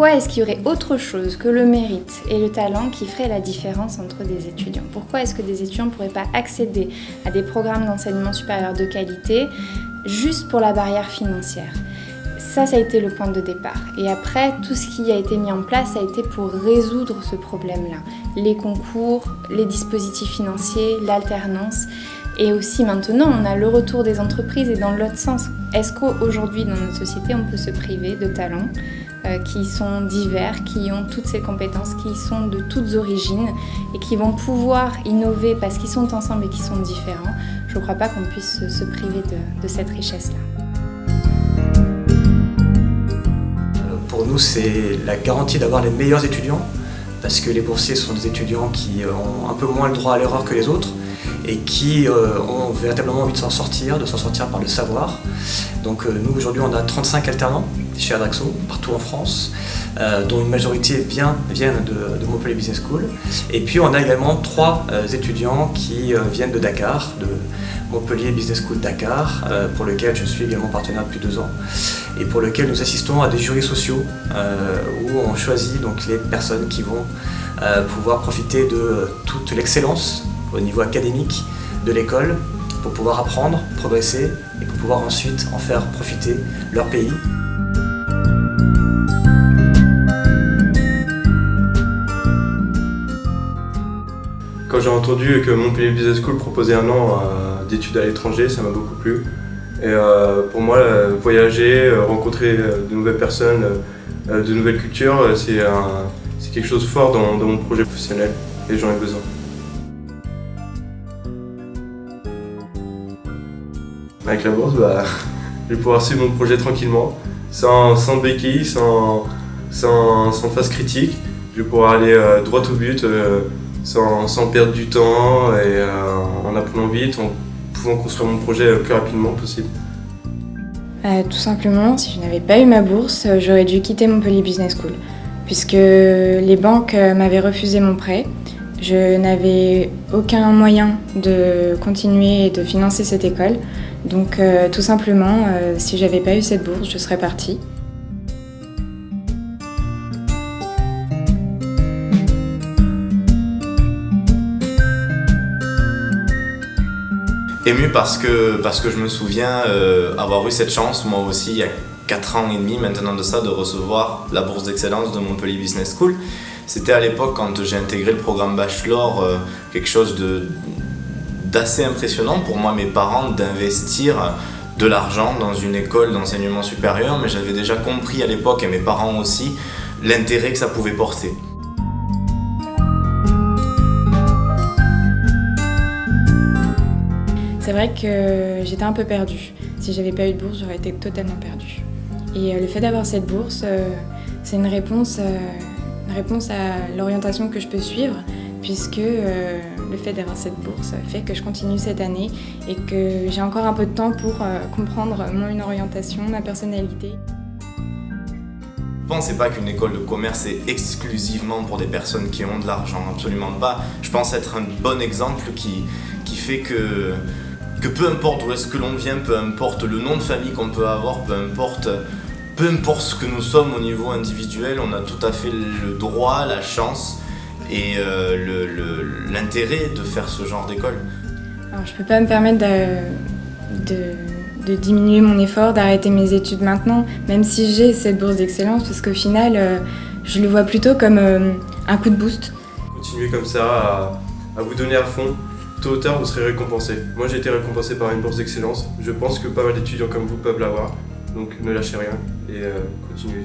Pourquoi est-ce qu'il y aurait autre chose que le mérite et le talent qui ferait la différence entre des étudiants? Pourquoi est-ce que des étudiants ne pourraient pas accéder à des programmes d'enseignement supérieur de qualité juste pour la barrière financière? Ça a été le point de départ. Et après, tout ce qui a été mis en place a été pour résoudre ce problème-là. Les concours, les dispositifs financiers, l'alternance. Et aussi maintenant, on a le retour des entreprises et dans l'autre sens. Est-ce qu'aujourd'hui, dans notre société, on peut se priver de talents qui sont divers, qui ont toutes ces compétences, qui sont de toutes origines et qui vont pouvoir innover parce qu'ils sont ensemble et qu'ils sont différents? Je ne crois pas qu'on puisse se priver de cette richesse-là. Pour nous, c'est la garantie d'avoir les meilleurs étudiants, parce que les boursiers sont des étudiants qui ont un peu moins le droit à l'erreur que les autres et qui ont véritablement envie de s'en sortir par le savoir. Donc nous, aujourd'hui, on a 35 alternants chez Adraxo, partout en France, dont une majorité viennent de Montpellier Business School. Et puis on a également 3 étudiants qui viennent de Dakar, de Montpellier Business School Dakar, pour lequel je suis également partenaire depuis 2 ans, et pour lequel nous assistons à des jurys sociaux où on choisit donc les personnes qui vont pouvoir profiter de toute l'excellence au niveau académique de l'école pour pouvoir apprendre, progresser et pour pouvoir ensuite en faire profiter leur pays. Quand j'ai entendu que Montpellier Business School proposait 1 an d'études à l'étranger, ça m'a beaucoup plu. Et pour moi, voyager, rencontrer de nouvelles personnes, de nouvelles cultures, c'est quelque chose de fort dans mon projet professionnel et j'en ai besoin. Avec la bourse, je vais pouvoir suivre mon projet tranquillement, sans béquilles, sans phase critique. Je vais pouvoir aller droit au but, sans perdre du temps et en apprenant vite, en pouvant construire mon projet le plus rapidement possible. Tout simplement, si je n'avais pas eu ma bourse, j'aurais dû quitter Montpellier Business School, puisque les banques m'avaient refusé mon prêt. Je n'avais aucun moyen de continuer et de financer cette école. Donc tout simplement, si j'avais pas eu cette bourse, je serais partie. Ému parce que je me souviens avoir eu cette chance, moi aussi, il y a 4 ans et demi maintenant de ça, de recevoir la bourse d'excellence de Montpellier Business School. C'était à l'époque, quand j'ai intégré le programme Bachelor, quelque chose d'assez impressionnant pour moi, mes parents, d'investir de l'argent dans une école d'enseignement supérieur, mais j'avais déjà compris à l'époque, et mes parents aussi, l'intérêt que ça pouvait porter. C'est vrai que j'étais un peu perdue. Si j'avais pas eu de bourse, j'aurais été totalement perdue. Et le fait d'avoir cette bourse, c'est une réponse à l'orientation que je peux suivre, puisque le fait d'avoir cette bourse fait que je continue cette année et que j'ai encore un peu de temps pour comprendre mon orientation, ma personnalité. Je ne pensais pas qu'une école de commerce est exclusivement pour des personnes qui ont de l'argent, absolument pas. Je pense être un bon exemple qui fait que peu importe où est-ce que l'on vient, peu importe le nom de famille qu'on peut avoir, peu importe ce que nous sommes au niveau individuel, on a tout à fait le droit, la chance et l'intérêt de faire ce genre d'école. Alors, je ne peux pas me permettre de diminuer mon effort, d'arrêter mes études maintenant, même si j'ai cette bourse d'excellence, parce qu'au final, je le vois plutôt comme un coup de boost. Continuez comme ça à vous donner à fond. Tôt ou tard, vous serez récompensé. Moi, j'ai été récompensé par une bourse d'excellence. Je pense que pas mal d'étudiants comme vous peuvent l'avoir. Donc, ne lâchez rien et continuez.